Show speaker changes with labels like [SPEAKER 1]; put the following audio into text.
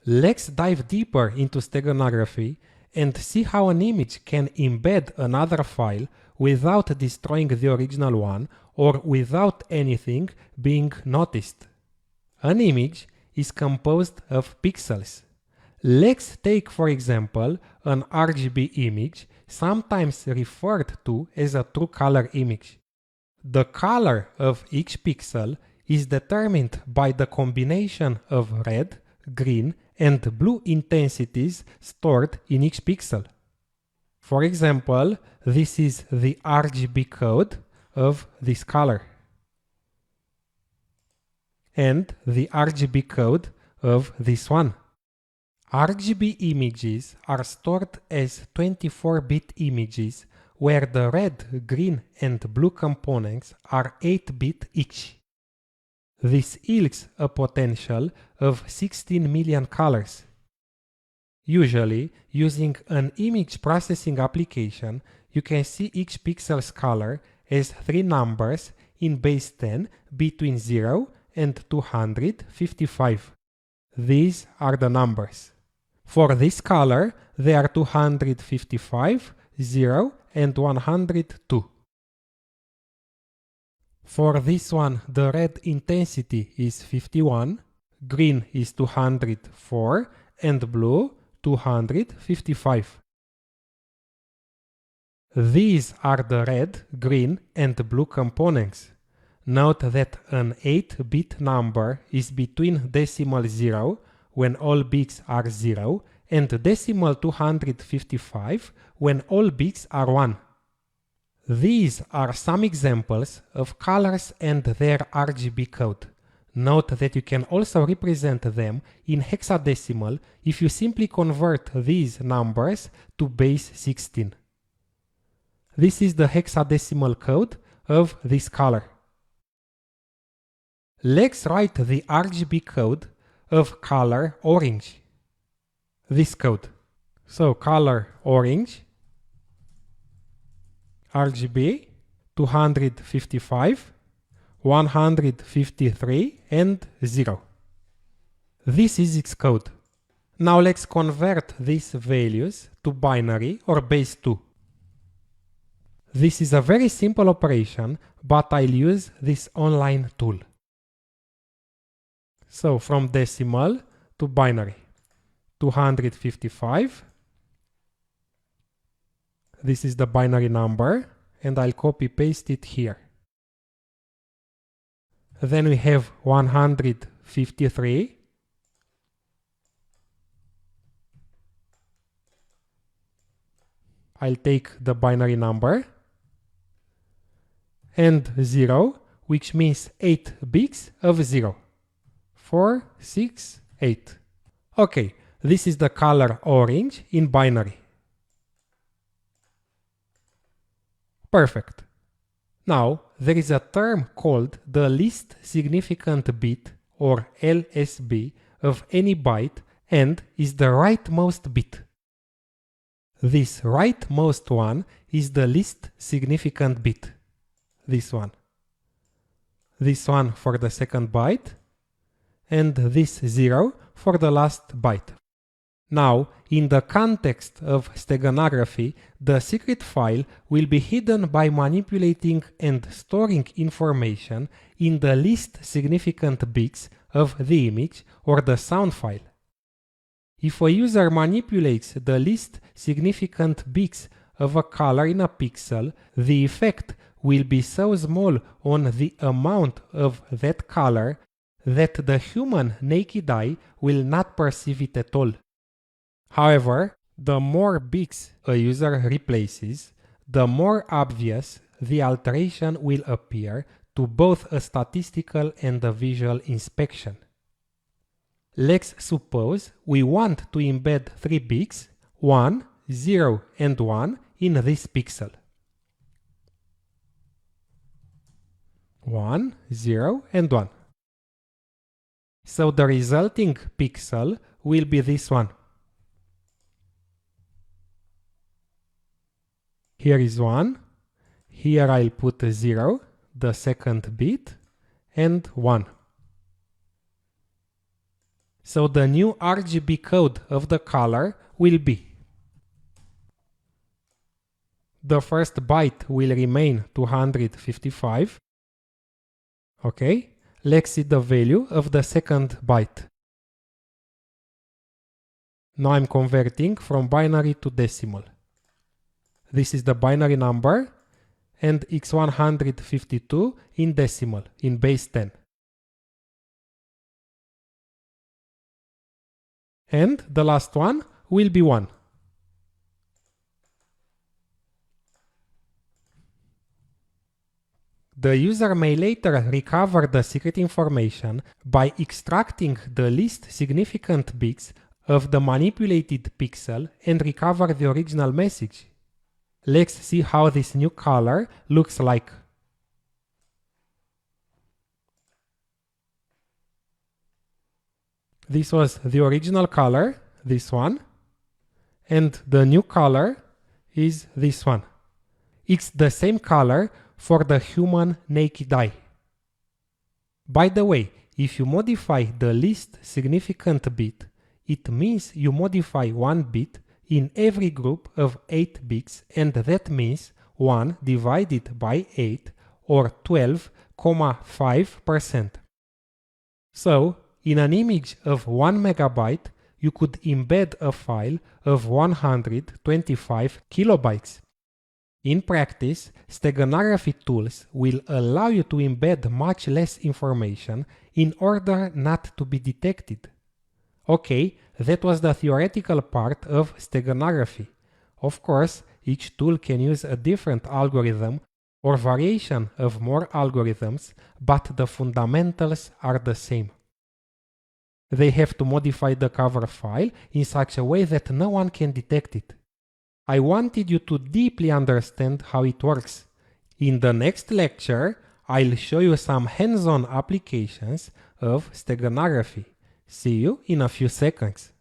[SPEAKER 1] Let's dive deeper into steganography and see how an image can embed another file without destroying the original one or without anything being noticed. An image is composed of pixels. Let's take, for example, an RGB image, sometimes referred to as a true color image. The color of each pixel is determined by the combination of red, green, and blue intensities stored in each pixel. For example, this is the RGB code of this color and the RGB code of this one. RGB images are stored as 24-bit images where the red, green, and blue components are 8-bit each. This yields a potential of 16 million colors. Usually, using an image processing application, you can see each pixel's color as 3 numbers in base 10 between 0 and 255. These are the numbers. For this color, they are 255, 0, and 102. For this one, the red intensity is 51, green is 204, and blue 255. These are the red, green, and blue components. Note that an 8-bit number is between decimal 0, when all bits are 0, and decimal 255, when all bits are 1. These are some examples of colors and their RGB code. Note that you can also represent them in hexadecimal if you simply convert these numbers to base 16. This is the hexadecimal code of this color. Let's write the RGB code of color orange. This code. So color orange, RGB 255, 153 and 0. This is its code. Now let's convert these values to binary or base 2. This is a very simple operation, but I'll use this online tool. So from decimal to binary, 255. This is the binary number, and I'll copy paste it here. Then we have 153. I'll take the binary number and 0, which means 8 bits of 0. 4, 6, 8. Okay, this is the color orange in binary. Perfect. Now, there is a term called the least significant bit, or LSB, of any byte and is the rightmost bit. This rightmost one is the least significant bit. This one. This one for the second byte, and this 0 for the last byte. Now, in the context of steganography, the secret file will be hidden by manipulating and storing information in the least significant bits of the image or the sound file. If a user manipulates the least significant bits of a color in a pixel, the effect will be so small on the amount of that color that the human naked eye will not perceive it at all. However, the more bits a user replaces, the more obvious the alteration will appear to both a statistical and a visual inspection. Let's suppose we want to embed 3 bits, 1, 0 and 1 in this pixel. 1, 0 and 1. So the resulting pixel will be this one. Here is 1, here I'll put a 0, the second bit, and 1. So the new RGB code of the color will be: the first byte will remain 255. Okay, let's see the value of the second byte. Now I'm converting from binary to decimal. This is the binary number and x152 in decimal, in base 10. And the last one will be 1. The user may later recover the secret information by extracting the least significant bits of the manipulated pixel and recover the original message. Let's see how this new color looks like. This was the original color, this one, and the new color is this one. It's the same color for the human naked eye. By the way, if you modify the least significant bit, it means you modify one bit in every group of 8 bits, and that means 1 divided by 8 or 12.5%. So, in an image of 1 megabyte, you could embed a file of 125 kilobytes. In practice, steganography tools will allow you to embed much less information in order not to be detected. Okay, that was the theoretical part of steganography. Of course, each tool can use a different algorithm or variation of more algorithms, but the fundamentals are the same. They have to modify the cover file in such a way that no one can detect it. I wanted you to deeply understand how it works. In the next lecture, I'll show you some hands-on applications of steganography. See you in a few seconds.